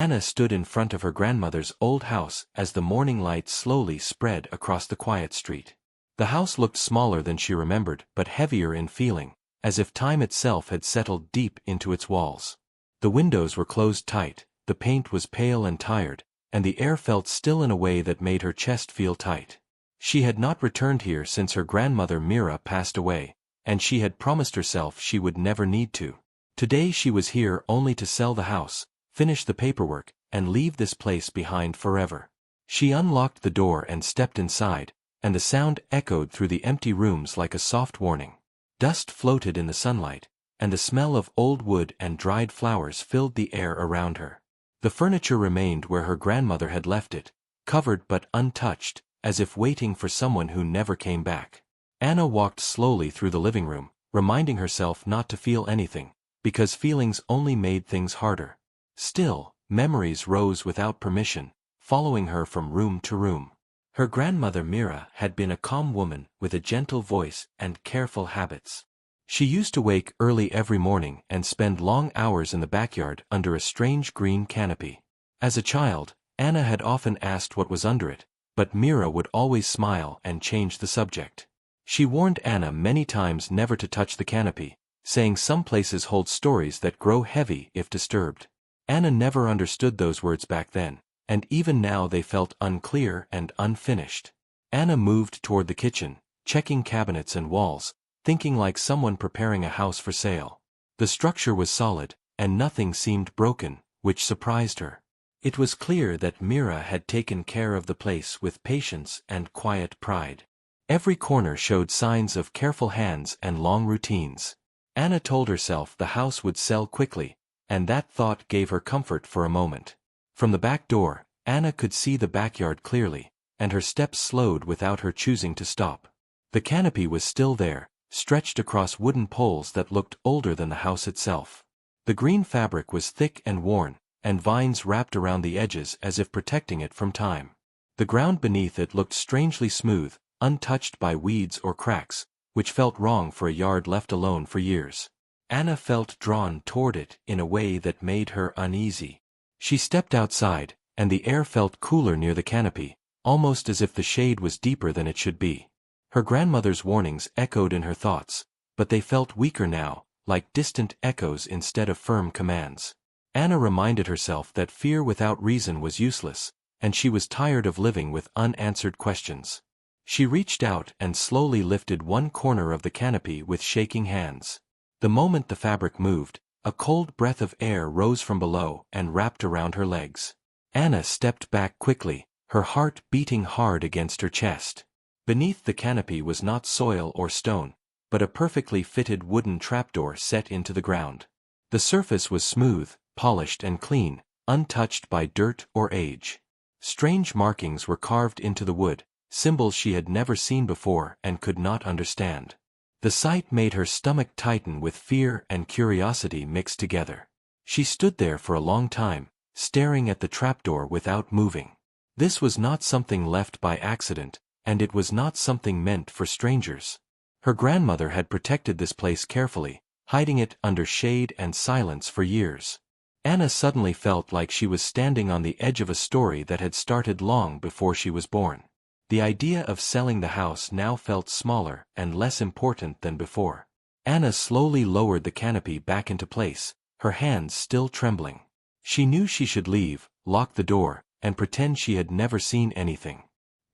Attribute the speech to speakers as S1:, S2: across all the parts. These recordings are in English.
S1: Anna stood in front of her grandmother's old house as the morning light slowly spread across the quiet street. The house looked smaller than she remembered, but heavier in feeling, as if time itself had settled deep into its walls. The windows were closed tight, the paint was pale and tired, and the air felt still in a way that made her chest feel tight. She had not returned here since her grandmother Mira passed away, and she had promised herself she would never need to. Today she was here only to sell the house, finish the paperwork, and leave this place behind forever. She unlocked the door and stepped inside, and the sound echoed through the empty rooms like a soft warning. Dust floated in the sunlight, and the smell of old wood and dried flowers filled the air around her. The furniture remained where her grandmother had left it, covered but untouched, as if waiting for someone who never came back. Anna walked slowly through the living room, reminding herself not to feel anything, because feelings only made things harder. Still, memories rose without permission, following her from room to room. Her grandmother Mira had been a calm woman with a gentle voice and careful habits. She used to wake early every morning and spend long hours in the backyard under a strange green canopy. As a child, Anna had often asked what was under it, but Mira would always smile and change the subject. She warned Anna many times never to touch the canopy, saying some places hold stories that grow heavy if disturbed. Anna never understood those words back then, and even now they felt unclear and unfinished. Anna moved toward the kitchen, checking cabinets and walls, thinking like someone preparing a house for sale. The structure was solid, and nothing seemed broken, which surprised her. It was clear that Mira had taken care of the place with patience and quiet pride. Every corner showed signs of careful hands and long routines. Anna told herself the house would sell quickly, and that thought gave her comfort for a moment. From the back door, Anna could see the backyard clearly, and her steps slowed without her choosing to stop. The canopy was still there, stretched across wooden poles that looked older than the house itself. The green fabric was thick and worn, and vines wrapped around the edges as if protecting it from time. The ground beneath it looked strangely smooth, untouched by weeds or cracks, which felt wrong for a yard left alone for years. Anna felt drawn toward it in a way that made her uneasy. She stepped outside, and the air felt cooler near the canopy, almost as if the shade was deeper than it should be. Her grandmother's warnings echoed in her thoughts, but they felt weaker now, like distant echoes instead of firm commands. Anna reminded herself that fear without reason was useless, and she was tired of living with unanswered questions. She reached out and slowly lifted one corner of the canopy with shaking hands. The moment the fabric moved, a cold breath of air rose from below and wrapped around her legs. Anna stepped back quickly, her heart beating hard against her chest. Beneath the canopy was not soil or stone, but a perfectly fitted wooden trapdoor set into the ground. The surface was smooth, polished and clean, untouched by dirt or age. Strange markings were carved into the wood, symbols she had never seen before and could not understand. The sight made her stomach tighten with fear and curiosity mixed together. She stood there for a long time, staring at the trapdoor without moving. This was not something left by accident, and it was not something meant for strangers. Her grandmother had protected this place carefully, hiding it under shade and silence for years. Anna suddenly felt like she was standing on the edge of a story that had started long before she was born. The idea of selling the house now felt smaller and less important than before. Anna slowly lowered the canopy back into place, her hands still trembling. She knew she should leave, lock the door, and pretend she had never seen anything.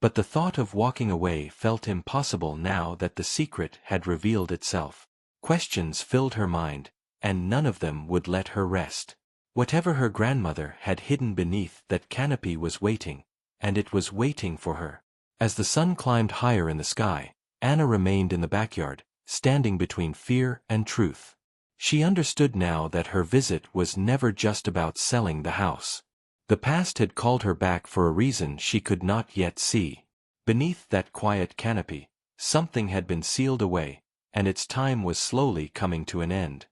S1: But the thought of walking away felt impossible now that the secret had revealed itself. Questions filled her mind, and none of them would let her rest. Whatever her grandmother had hidden beneath that canopy was waiting, and it was waiting for her. As the sun climbed higher in the sky, Anna remained in the backyard, standing between fear and truth. She understood now that her visit was never just about selling the house. The past had called her back for a reason she could not yet see. Beneath that quiet canopy, something had been sealed away, and its time was slowly coming to an end.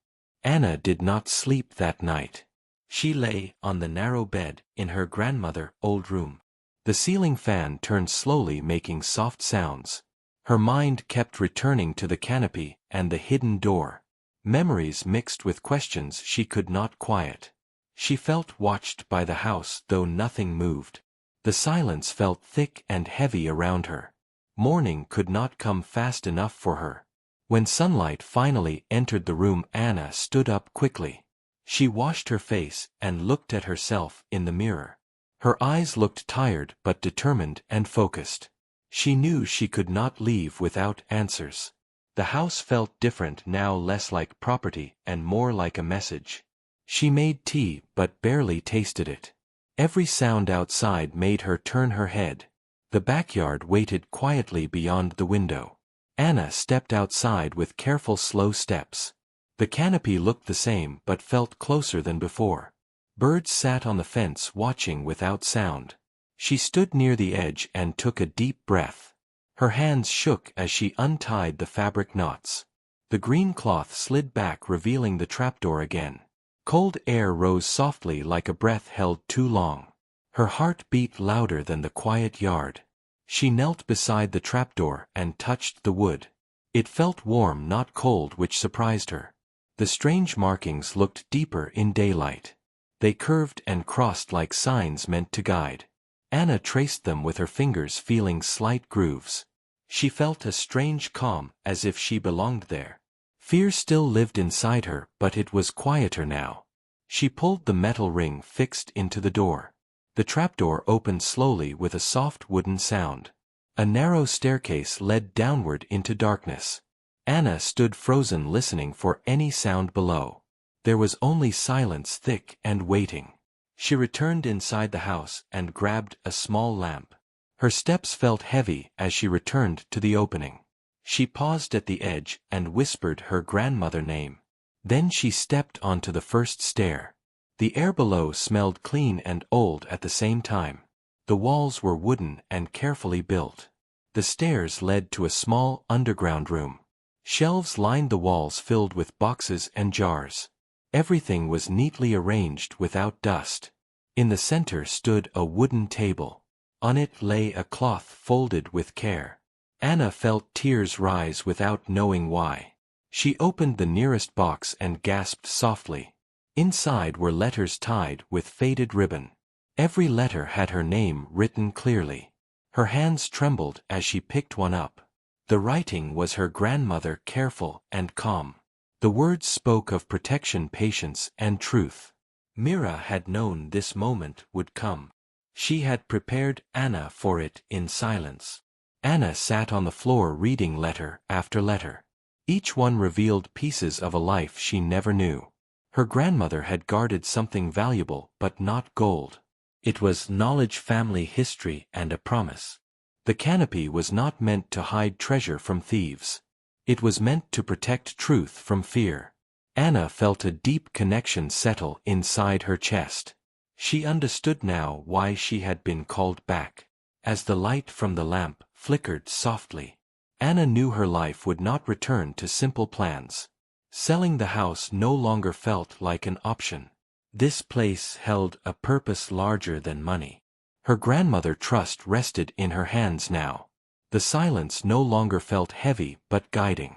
S1: Anna did not sleep that night. She lay on the narrow bed in her grandmother's old room. The ceiling fan turned slowly, making soft sounds. Her mind kept returning to the canopy and the hidden door. Memories mixed with questions she could not quiet. She felt watched by the house though nothing moved. The silence felt thick and heavy around her. Morning could not come fast enough for her. When sunlight finally entered the room, Anna stood up quickly. She washed her face and looked at herself in the mirror. Her eyes looked tired but determined and focused. She knew she could not leave without answers. The house felt different now, less like property and more like a message. She made tea but barely tasted it. Every sound outside made her turn her head. The backyard waited quietly beyond the window. Anna stepped outside with careful, slow steps. The canopy looked the same but felt closer than before. Birds sat on the fence watching without sound. She stood near the edge and took a deep breath. Her hands shook as she untied the fabric knots. The green cloth slid back, revealing the trapdoor again. Cold air rose softly like a breath held too long. Her heart beat louder than the quiet yard. She knelt beside the trapdoor and touched the wood. It felt warm, not cold, which surprised her. The strange markings looked deeper in daylight. They curved and crossed like signs meant to guide. Anna traced them with her fingers, feeling slight grooves. She felt a strange calm, as if she belonged there. Fear still lived inside her, but it was quieter now. She pulled the metal ring fixed into the door. The trapdoor opened slowly with a soft wooden sound. A narrow staircase led downward into darkness. Anna stood frozen, listening for any sound below. There was only silence, thick and waiting. She returned inside the house and grabbed a small lamp. Her steps felt heavy as she returned to the opening. She paused at the edge and whispered her grandmother's name. Then she stepped onto the first stair. The air below smelled clean and old at the same time. The walls were wooden and carefully built. The stairs led to a small underground room. Shelves lined the walls filled with boxes and jars. Everything was neatly arranged without dust. In the center stood a wooden table. On it lay a cloth folded with care. Anna felt tears rise without knowing why. She opened the nearest box and gasped softly. Inside were letters tied with faded ribbon. Every letter had her name written clearly. Her hands trembled as she picked one up. The writing was her grandmother, careful and calm. The words spoke of protection, patience, and truth. Mira had known this moment would come. She had prepared Anna for it in silence. Anna sat on the floor reading letter after letter. Each one revealed pieces of a life she never knew. Her grandmother had guarded something valuable, but not gold. It was knowledge, family history, and a promise. The canopy was not meant to hide treasure from thieves. It was meant to protect truth from fear. Anna felt a deep connection settle inside her chest. She understood now why she had been called back. As the light from the lamp flickered softly, Anna knew her life would not return to simple plans. Selling the house no longer felt like an option. This place held a purpose larger than money. Her grandmother's trust rested in her hands now. The silence no longer felt heavy but guiding.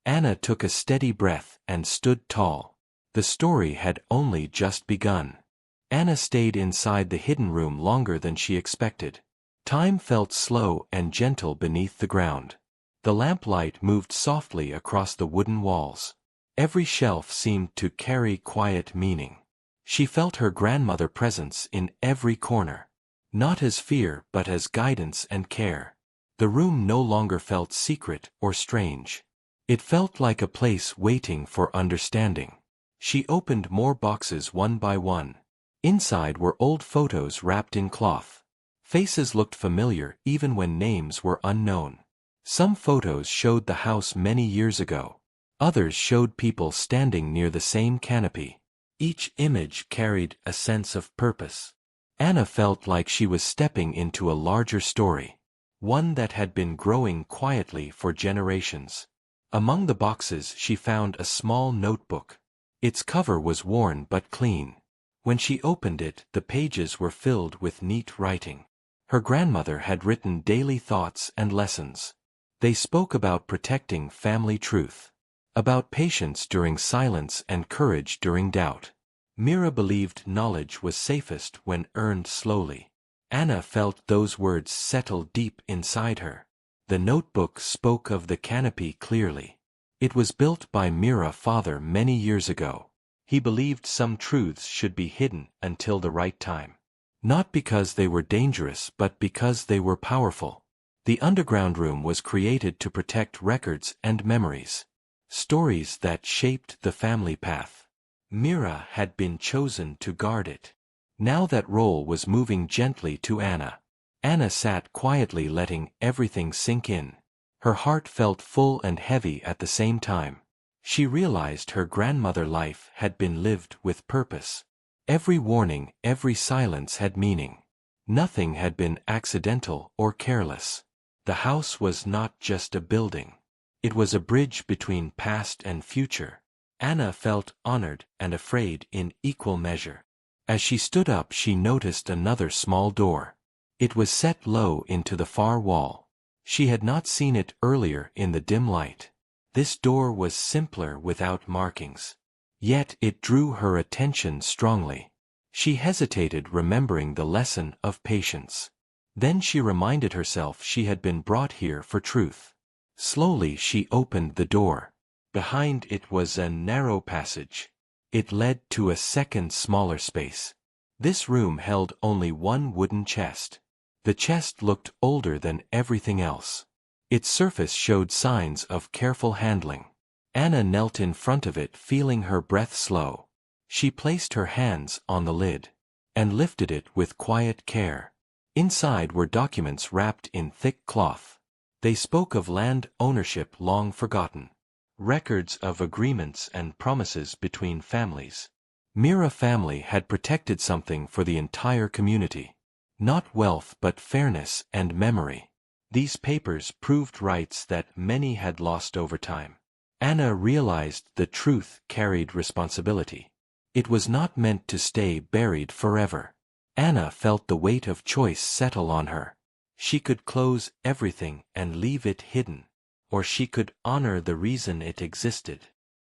S1: Anna took a steady breath and stood tall. The story had only just begun. Anna stayed inside the hidden room longer than she expected. Time felt slow and gentle beneath the ground. The lamplight moved softly across the wooden walls. Every shelf seemed to carry quiet meaning. She felt her grandmother's presence in every corner. Not as fear but as guidance and care. The room no longer felt secret or strange. It felt like a place waiting for understanding. She opened more boxes one by one. Inside were old photos wrapped in cloth. Faces looked familiar even when names were unknown. Some photos showed the house many years ago. Others showed people standing near the same canopy. Each image carried a sense of purpose. Anna felt like she was stepping into a larger story, one that had been growing quietly for generations. Among the boxes she found a small notebook. Its cover was worn but clean. When she opened it, the pages were filled with neat writing. Her grandmother had written daily thoughts and lessons. They spoke about protecting family truth, about patience during silence and courage during doubt. Mira believed knowledge was safest when earned slowly. Anna felt those words settle deep inside her. The notebook spoke of the Canopy clearly. It was built by Mira's father many years ago. He believed some truths should be hidden until the right time. Not because they were dangerous but because they were powerful. The underground room was created to protect records and memories. Stories that shaped the family path. Mira had been chosen to guard it. Now that role was moving gently to Anna. Anna sat quietly letting everything sink in. Her heart felt full and heavy at the same time. She realized her grandmother's life had been lived with purpose. Every warning, every silence had meaning. Nothing had been accidental or careless. The house was not just a building. It was a bridge between past and future. Anna felt honored and afraid in equal measure. As she stood up, she noticed another small door. It was set low into the far wall. She had not seen it earlier in the dim light. This door was simpler without markings. Yet it drew her attention strongly. She hesitated, remembering the lesson of patience. Then she reminded herself she had been brought here for truth. Slowly she opened the door. Behind it was a narrow passage. It led to a second smaller space. This room held only one wooden chest. The chest looked older than everything else. Its surface showed signs of careful handling. Anna knelt in front of it, feeling her breath slow. She placed her hands on the lid and lifted it with quiet care. Inside were documents wrapped in thick cloth. They spoke of land ownership long forgotten. Records of agreements and promises between families. Mira family had protected something for the entire community. Not wealth but fairness and memory. These papers proved rights that many had lost over time. Anna realized the truth carried responsibility. It was not meant to stay buried forever. Anna felt the weight of choice settle on her. She could close everything and leave it hidden, or she could honor the reason it existed.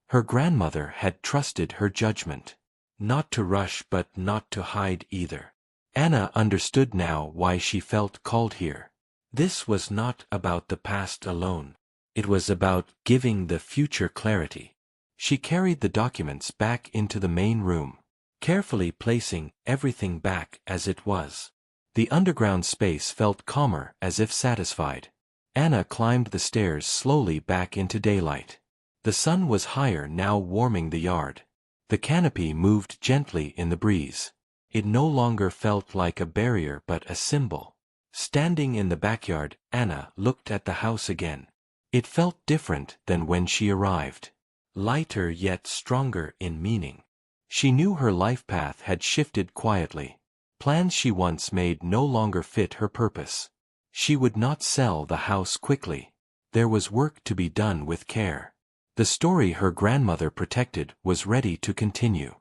S1: Her grandmother had trusted her judgment. Not to rush but not to hide either. Anna understood now why she felt called here. This was not about the past alone. It was about giving the future clarity. She carried the documents back into the main room, carefully placing everything back as it was. The underground space felt calmer, as if satisfied. Anna climbed the stairs slowly back into daylight. The sun was higher now, warming the yard. The canopy moved gently in the breeze. It no longer felt like a barrier but a symbol. Standing in the backyard, Anna looked at the house again. It felt different than when she arrived. Lighter yet stronger in meaning. She knew her life path had shifted quietly. Plans she once made no longer fit her purpose. She would not sell the house quickly. There was work to be done with care. The story her grandmother protected was ready to continue.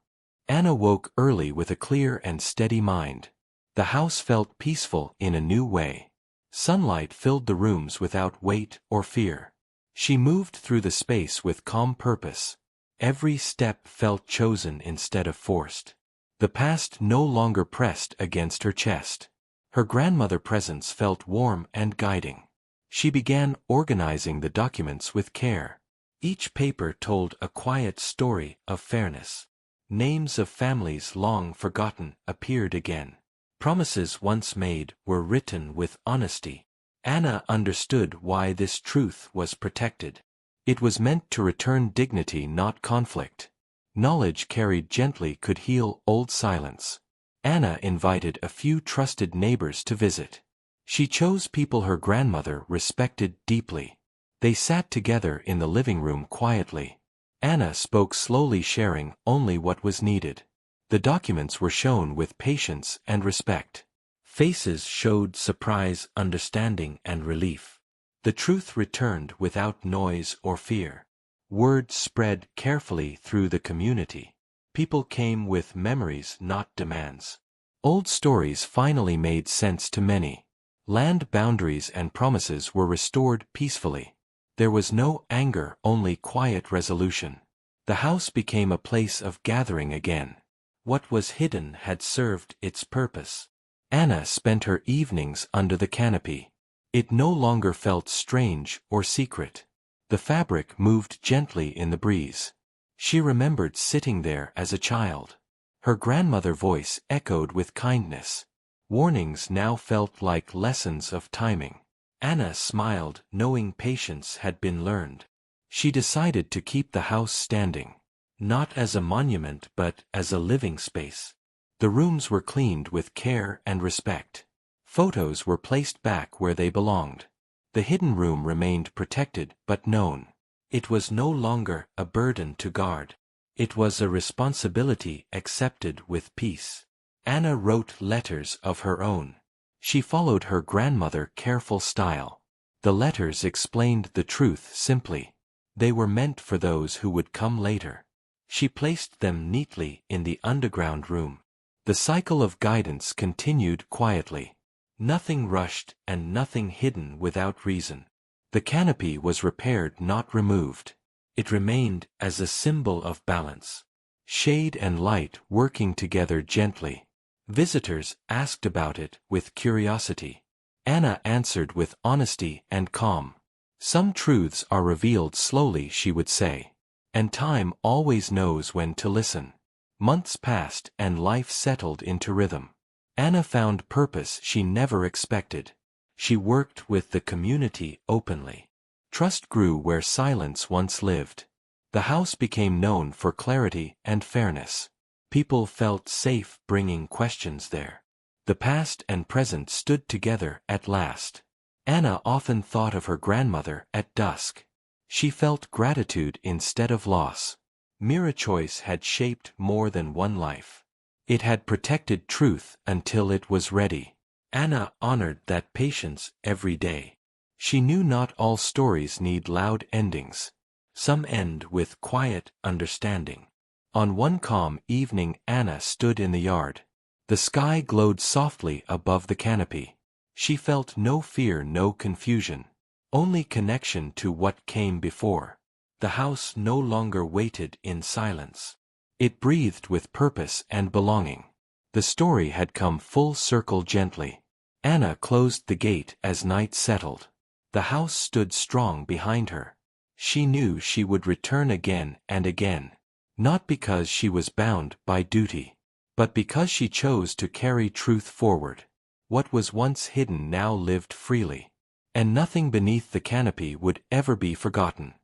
S1: Anna woke early with a clear and steady mind. The house felt peaceful in a new way. Sunlight filled the rooms without weight or fear. She moved through the space with calm purpose. Every step felt chosen instead of forced. The past no longer pressed against her chest. Her grandmother's presence felt warm and guiding. She began organizing the documents with care. Each paper told a quiet story of fairness. Names of families long forgotten appeared again. Promises once made were written with honesty. Anna understood why this truth was protected. It was meant to return dignity, not conflict. Knowledge carried gently could heal old silence. Anna invited a few trusted neighbors to visit. She chose people her grandmother respected deeply. They sat together in the living room quietly. Anna spoke slowly, sharing only what was needed. The documents were shown with patience and respect. Faces showed surprise, understanding, and relief. The truth returned without noise or fear. Word spread carefully through the community. People came with memories, not demands. Old stories finally made sense to many. Land boundaries and promises were restored peacefully. There was no anger, only quiet resolution. The house became a place of gathering again. What was hidden had served its purpose. Anna spent her evenings under the canopy. It no longer felt strange or secret. The fabric moved gently in the breeze. She remembered sitting there as a child. Her grandmother's voice echoed with kindness. Warnings now felt like lessons of timing. Anna smiled, knowing patience had been learned. She decided to keep the house standing. Not as a monument but as a living space. The rooms were cleaned with care and respect. Photos were placed back where they belonged. The hidden room remained protected but known. It was no longer a burden to guard. It was a responsibility accepted with peace. Anna wrote letters of her own. She followed her grandmother's careful style. The letters explained the truth simply. They were meant for those who would come later. She placed them neatly in the underground room. The cycle of guidance continued quietly. Nothing rushed and nothing hidden without reason. The canopy was repaired, not removed. It remained as a symbol of balance. Shade and light working together gently. Visitors asked about it with curiosity. Anna answered with honesty and calm. Some truths are revealed slowly, she would say. And time always knows when to listen. Months passed and life settled into rhythm. Anna found purpose she never expected. She worked with the community openly. Trust grew where silence once lived. The house became known for clarity and fairness. People felt safe bringing questions there. The past and present stood together at last. Anna often thought of her grandmother at dusk. She felt gratitude instead of loss. Mira choice had shaped more than one life. It had protected truth until it was ready. Anna honored that patience every day. She knew not all stories need loud endings. Some end with quiet understanding. On one calm evening Anna stood in the yard. The sky glowed softly above the canopy. She felt no fear, no confusion. Only connection to what came before. The house no longer waited in silence. It breathed with purpose and belonging. The story had come full circle gently. Anna closed the gate as night settled. The house stood strong behind her. She knew she would return again and again. Not because she was bound by duty, but because she chose to carry truth forward. What was once hidden now lived freely. And nothing beneath the canopy would ever be forgotten.